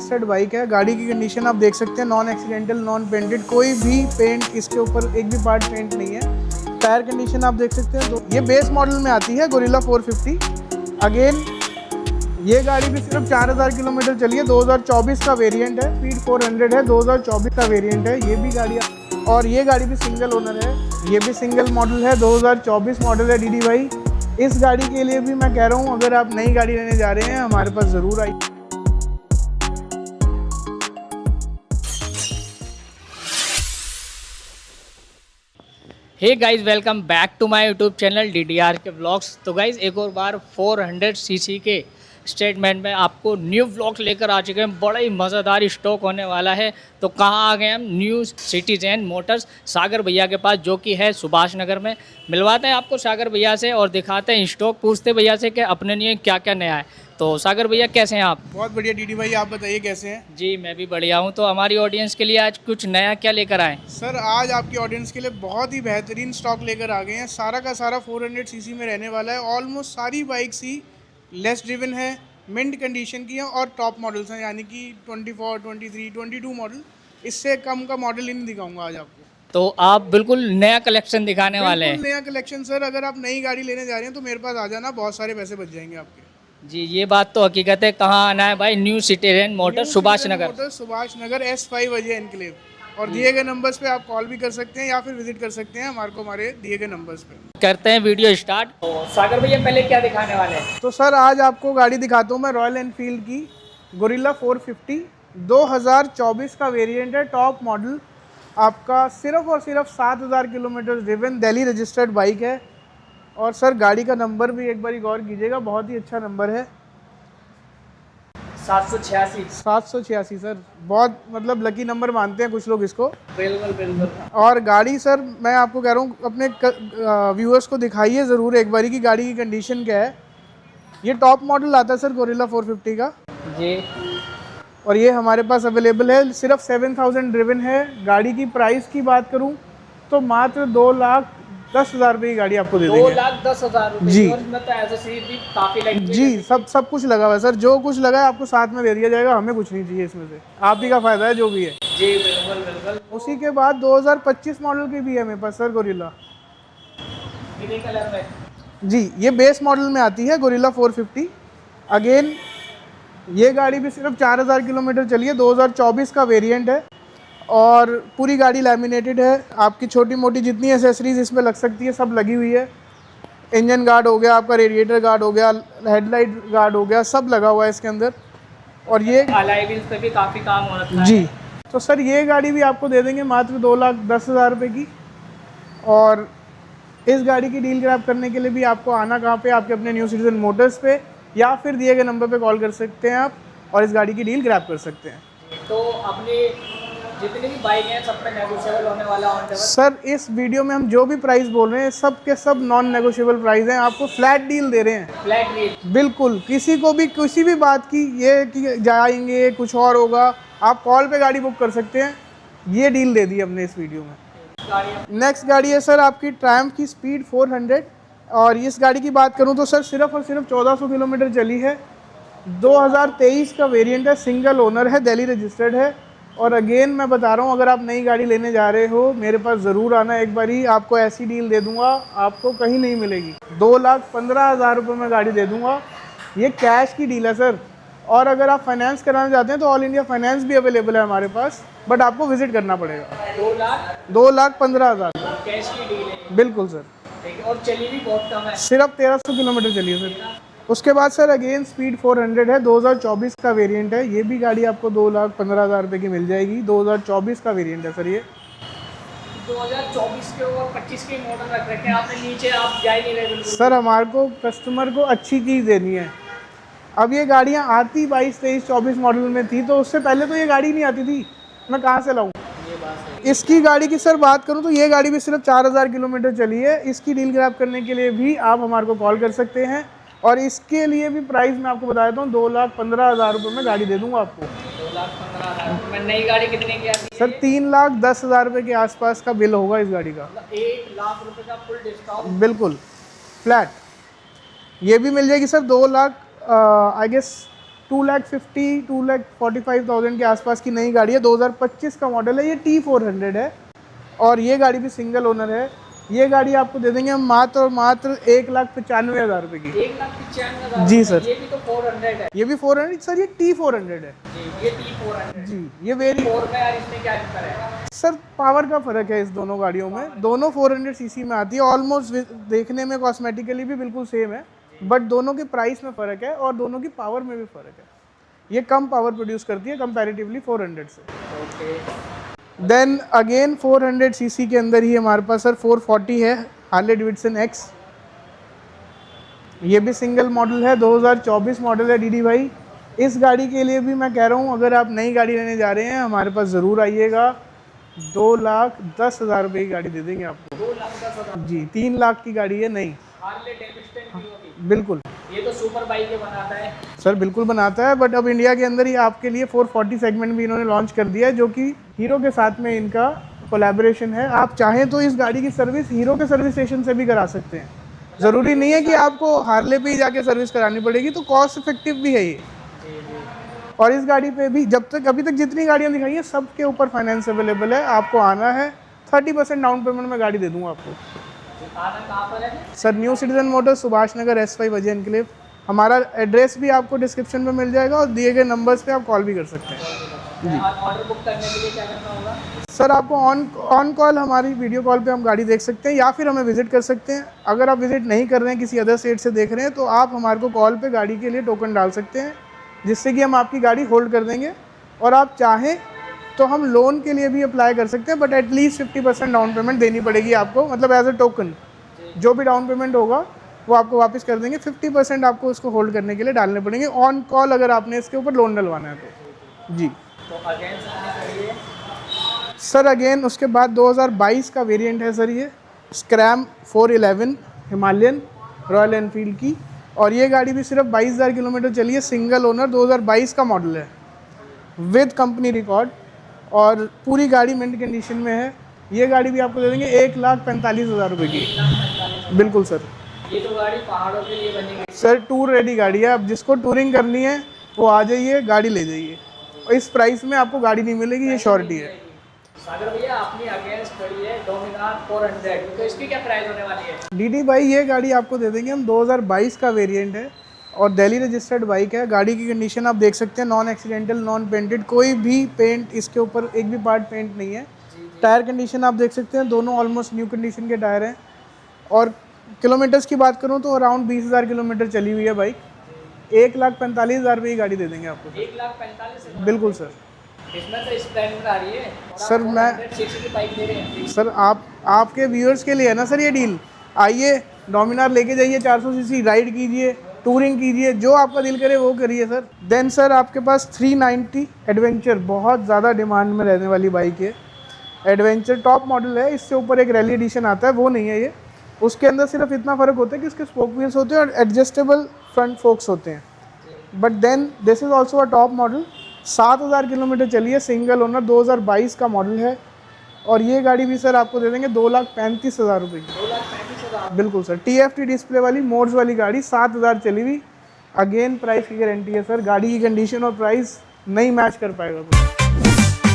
Registered bike है। गाड़ी की कंडीशन आप देख सकते हैं, नॉन एक्सीडेंटल, नॉन पेंटेड, कोई भी पेंट इसके ऊपर एक भी पार्ट पेंट नहीं है। टायर कंडीशन आप देख सकते हैं। ये बेस मॉडल में आती है गोरिल्ला 450। अगेन ये गाड़ी भी सिर्फ 4000 किलोमीटर चली है। 2024 का वेरिएंट है, स्पीड 400 है, 2024 का वेरिएंट है ये भी गाड़ी। और ये गाड़ी भी सिंगल ओनर है, ये भी सिंगल मॉडल है, 2024 मॉडल है डीडी भाई। इस गाड़ी के लिए भी मैं कह रहा हूँ, अगर आप नई गाड़ी लेने जा रहे हैं हमारे पास ज़रूर आई। Hey guys, welcome back to my YouTube channel DDR के व्लॉग्स। तो गाइस एक और बार 400 सीसी के स्टेटमेंट में आपको न्यू व्लॉग लेकर आ चुके हैं। बड़ा ही मज़ेदार स्टॉक होने वाला है। तो कहाँ आ गए हम? न्यू सिटीजन मोटर्स सागर भैया के पास, जो कि है सुभाष नगर में। मिलवाते हैं आपको सागर भैया से और दिखाते हैं स्टॉक, पूछते भैया से कि अपने लिए क्या क्या नया है। तो सागर भैया कैसे हैं आप? बहुत बढ़िया डीडी भाई, आप बताइए कैसे हैं? जी मैं भी बढ़िया हूँ। तो हमारी ऑडियंस के लिए आज कुछ नया क्या लेकर आए? सर आज आपकी ऑडियंस के लिए बहुत ही बेहतरीन स्टॉक लेकर आ गए हैं। सारा का सारा 400 सीसी में रहने वाला है। ऑलमोस्ट सारी बाइक्स ही लेस ड्रिवन है, मिंट कंडीशन की हैं और टॉप मॉडल्स हैं, यानी कि 24, 23, 22 मॉडल। इससे कम का मॉडल ही नहीं दिखाऊंगा आज आपको। तो आप बिल्कुल नया कलेक्शन दिखाने वाले हैं। नया कलेक्शन सर, अगर आप नई गाड़ी लेने जा रहे हैं तो मेरे पास आ जाना, बहुत सारे पैसे बच जाएंगे आपके। जी ये बात तो हकीकत है। कहाँ आना है भाई? New citizen motor Subhash Nagar. Subhash Nagar S5 Ajay enclave. और दिए गए नंबर्स पे आप कॉल भी कर सकते हैं या फिर विजिट कर सकते हैं हमारे दिए गए नंबर्स पे। करते हैं वीडियो स्टार्ट। तो सागर भैया पहले क्या दिखाने वाले हैं? तो सर आज आपको गाड़ी दिखाता हूँ मैं, रॉयल एनफील्ड की गोरिल्ला 450 2024 का वेरिएंट है, टॉप मॉडल। आपका सिर्फ और सिर्फ 7000 kilometre driven, Delhi registered bike है। और सर गाड़ी का नंबर भी एक बार गौर कीजिएगा, बहुत ही अच्छा नंबर है, 786 सर। बहुत मतलब लकी नंबर मानते हैं कुछ लोग इसको। बिल्कुल बिल्कुल। और गाड़ी सर मैं आपको कह रहा हूँ, अपने व्यूअर्स को दिखाइए ज़रूर एक बारी की गाड़ी की कंडीशन क्या है। ये टॉप मॉडल आता है सर गोरिल्ला 450 का जी। और ये हमारे पास अवेलेबल है। सिर्फ 7000 ड्रिवन है। गाड़ी की प्राइस की बात करूँ तो मात्र 2,10,000 रुपये की गाड़ी आपको दे देंगे। 2,10,000 रुपये जी। और इसमें तो एसेसरीज भी काफी लगी जी, सब कुछ लगा हुआ है सर। जो कुछ लगा है आपको साथ में दे दिया जाएगा, हमें कुछ नहीं चाहिए इसमें से, आप ही का फायदा है जो भी है। जी बिल्कुल बिल्कुल। उसी के बाद 2025 मॉडल की भी है मेरे पास सर गोरिल्ला। ग्रे कलर में। जी ये बेस मॉडल में आती है गोरिल्ला 450। अगेन ये गाड़ी भी सिर्फ 4000 किलोमीटर चली है, 2024 का वेरिएंट है और पूरी गाड़ी लैमिनेटेड है। आपकी छोटी मोटी जितनी एसेसरीज इसमें लग सकती है सब लगी हुई है। इंजन गार्ड हो गया, आपका रेडिएटर गार्ड हो गया, हेडलाइट गार्ड हो गया, सब लगा हुआ है इसके अंदर। और ये अलॉय व्हील्स पे भी काफी काम हो रखा है। जी। तो सर ये गाड़ी भी आपको दे देंगे मात्र 2,10,000 रुपये की। और इस गाड़ी की डील ग्रैब करने के लिए भी आपको आना कहाँ पे? आपके अपने न्यू सिटीजन मोटर्स पे, या फिर दिए गए नंबर पे कॉल कर सकते हैं आप और इस गाड़ी की डील ग्रैब कर सकते हैं। तो अपनी जितनी भी बाइक हैं सब पे नेगोशिएबल होने वाला है? सर इस वीडियो में हम जो भी प्राइस बोल रहे हैं सब के सब नॉन नेगोशिएबल प्राइस हैं। आपको फ्लैट डील दे रहे हैं, फ्लैट डील। बिल्कुल। किसी को भी किसी भी बात की ये कि जाएंगे कुछ और होगा, आप कॉल पे गाड़ी बुक कर सकते हैं। ये डील दे दी हमने इस वीडियो में। नेक्स्ट गाड़ी है सर आपकी ट्रायम्फ की स्पीड 400। और इस गाड़ी की बात करूं तो सर सिर्फ और सिर्फ 1400 किलोमीटर चली है, 2023 का वेरिएंट है, सिंगल ओनर है, दिल्ली रजिस्टर्ड है। और अगेन मैं बता रहा हूं, अगर आप नई गाड़ी लेने जा रहे हो मेरे पास ज़रूर आना एक बारी। आपको ऐसी डील दे दूंगा, आपको कहीं नहीं मिलेगी। 2,15,000 रुपये में गाड़ी दे दूंगा। ये कैश की डील है सर। और अगर आप फाइनेंस कराना चाहते हैं तो ऑल इंडिया फाइनेंस भी अवेलेबल है हमारे पास, बट आपको विजिट करना पड़ेगा। 2,15,000 कैश की डील है। बिल्कुल सर। और चली भी बहुत कम है, सिर्फ 1300 किलोमीटर चली है सर। उसके बाद सर अगेन स्पीड 400 है, 2024 का वेरिएंट है। ये भी गाड़ी आपको 2,15,000 रुपये की मिल जाएगी। 2024 का वेरिएंट है सर। ये 2024 के और 25 के मॉडल रख रखे हैं आपने नीचे, आप जा ही नहीं रहे बिल्कुल। सर हमारे को कस्टमर को अच्छी चीज़ देनी है। अब ये गाड़ियाँ आती 22, 23, 24 मॉडल में थी, तो उससे पहले तो ये गाड़ी नहीं आती थी, मैं कहाँ से लाऊँ? इसकी गाड़ी की सर बात करूं तो ये गाड़ी भी सिर्फ 4000 किलोमीटर चली है। इसकी डील ग्रैब करने के लिए भी आप हमारे को कॉल कर सकते हैं और इसके लिए भी प्राइस मैं आपको बता देता हूँ, 2,15,000 रुपये में गाड़ी दे दूंगा आपको। 2,15,000 में नई गाड़ी कितने की आती है? सर 3,10,000 रुपये के आसपास का बिल होगा इस गाड़ी का। 1,00,000 रुपये का फुल डिस्काउंट, बिल्कुल फ्लैट। ये भी मिल जाएगी सर 2,00,000 आई गेस 2,50,000 2,45,000 के आसपास की नई गाड़ी है, 2025 का मॉडल है। ये T400 है और ये गाड़ी भी सिंगल ओनर है। ये गाड़ी आपको दे देंगे हम मात्र और मात्र 1,95,000 रुपये की। 1,95,000 जी सर। ये भी तो 400 है। ये भी 400 सर, ये T400 है जी, ये T400 जी। ये वेरी 4 का यार, इसमें क्या अंतर है? सर पावर का फ़र्क है इस दोनों गाड़ियों में। दोनों 400 सीसी में आती है, ऑलमोस्ट देखने में कॉस्मेटिकली भी बिल्कुल सेम है, बट दोनों के प्राइस में फ़र्क है और दोनों की पावर में भी फ़र्क है। ये कम पावर प्रोड्यूस करती है कंपैरेटिवली 400 से। ओके। देन अगेन 400 सीसी के अंदर ही हमारे पास सर 440 है, हार्ले डेविडसन एक्स। ये भी सिंगल मॉडल है, 2024 मॉडल है डीडी भाई। इस गाड़ी के लिए भी मैं कह रहा हूँ, अगर आप नई गाड़ी लेने जा रहे हैं हमारे पास ज़रूर आइएगा। 2,10,000 रुपये की गाड़ी दे देंगे आपको। 2,10,000 जी, 3 लाख की गाड़ी है नई। हार्ले डेविडसन की। बिल्कुल ये तो सुपर बाइक के बनाता है सर, बिल्कुल बनाता है, बट अब इंडिया के अंदर ही आपके लिए 440 सेगमेंट भी इन्होंने लॉन्च कर दिया है, जो कि हीरो के साथ में इनका कोलैबोरेशन है। आप चाहें तो इस गाड़ी की सर्विस हीरो के सर्विस स्टेशन से भी करा सकते हैं। ज़रूरी नहीं है कि आपको हार्ले पे ही जाके सर्विस करानी पड़ेगी, तो कॉस्ट इफेक्टिव भी है ये। और इस गाड़ी पे भी जब तक अभी तक जितनी गाड़ियाँ दिखाई हैं सबके ऊपर फाइनेंस अवेलेबल है। आपको आना है, 30% डाउन पेमेंट में गाड़ी दे दूँगा आपको। आना कहाँ पर है? Sir new citizen motors, Subhash Nagar, S5 Ajay enclave. हमारा एड्रेस भी आपको डिस्क्रिप्शन में मिल जाएगा और दिए गए नंबर्स पे आप कॉल भी कर सकते हैं। ऑर्डर बुक करने के लिए क्या करना होगा? सर आपको ऑन कॉल हमारी वीडियो कॉल पे हम गाड़ी देख सकते हैं या फिर हमें विजिट कर सकते हैं। अगर आप विजिट नहीं कर रहे हैं, किसी अदर स्टेट से देख रहे हैं, तो आप हमारे को कॉल पे गाड़ी के लिए टोकन डाल सकते हैं, जिससे कि हम आपकी गाड़ी होल्ड कर देंगे। और आप चाहें तो हम लोन के लिए भी अप्लाई कर सकते हैं, बट एटलीस्ट 50% डाउन पेमेंट देनी पड़ेगी आपको, मतलब एज अ टोकन। जो भी डाउन पेमेंट होगा वो आपको वापस कर देंगे। 50% आपको उसको होल्ड करने के लिए डालने पड़ेंगे ऑन कॉल, अगर आपने इसके ऊपर लोन डलवाना है तो। जी तो अगेन सर, अगेन उसके बाद 2022 का वेरिएंट है सर, ये स्क्रैम 411 हिमालयन रॉयल एनफील्ड की। और ये गाड़ी भी सिर्फ 22,000 किलोमीटर चली है, सिंगल ओनर, 2022 का मॉडल है विद कंपनी रिकॉर्ड, और पूरी गाड़ी मिंट कंडीशन में है। ये गाड़ी भी आपको दे देंगे 1,45,000 रुपये की। बिल्कुल सर। ये तो गाड़ी पहाड़ों के लिए बनी गई सर टूर रेडी गाड़ी है, अब जिसको टूरिंग करनी है वो आ जाइए, गाड़ी ले जाइए। और इस प्राइस में आपको गाड़ी नहीं मिलेगी, ये श्योरिटी है। सागर भैया अपनी अगेंस्ट खड़ी है डोमिनार 400, तो इसकी क्या प्राइस होने वाली है? डीडी भाई ये गाड़ी आपको दे देंगे हम, 2022 का वेरिएंट है और दिल्ली रजिस्टर्ड बाइक है। गाड़ी की कंडीशन आप देख सकते हैं, नॉन एक्सीडेंटल, नॉन पेंटेड, कोई भी पेंट इसके ऊपर एक भी पार्ट पेंट नहीं है। टायर कंडीशन आप देख सकते हैं, दोनों ऑलमोस्ट न्यू कंडीशन के टायर हैं। और किलोमीटर्स की बात करूं तो अराउंड 20,000 किलोमीटर चली हुई है बाइक। 1,45,000 रुपये की गाड़ी दे देंगे आपको। 1,45,000 बिल्कुल सर। इसमें तो स्प्लेंडर आ रही है सर मैं 400 की बाइक दे रहे हैं। सर आपके व्यूअर्स के लिए है ना सर ये डील। आइए डोमिनार लेके जाइए, 400 सीसी राइड कीजिए, टूरिंग कीजिए, जो आपका दिल करे वो करिए सर। देन सर आपके पास 390 एडवेंचर, बहुत ज़्यादा डिमांड में रहने वाली बाइक है। एडवेंचर टॉप मॉडल है, इससे ऊपर एक रैली एडिशन आता है, वो नहीं है ये। उसके अंदर सिर्फ इतना फ़र्क होता है कि इसके स्पोक व्हील्स होते हैं और एडजस्टेबल फ्रंट फोक्स होते हैं। But then this is also a top model. 7,000 kilometre चली है, सिंगल ओनर, 2022 का मॉडल है। और ये गाड़ी भी सर आपको दे देंगे 2,35,000 रुपये की। 2,35,000। बिल्कुल सर, TFT डिस्प्ले वाली मोड्स वाली गाड़ी, 7,000 चली हुई। अगेन प्राइस की गारंटी है सर, गाड़ी की कंडीशन और प्राइस नहीं मैच कर पाएगा कोई।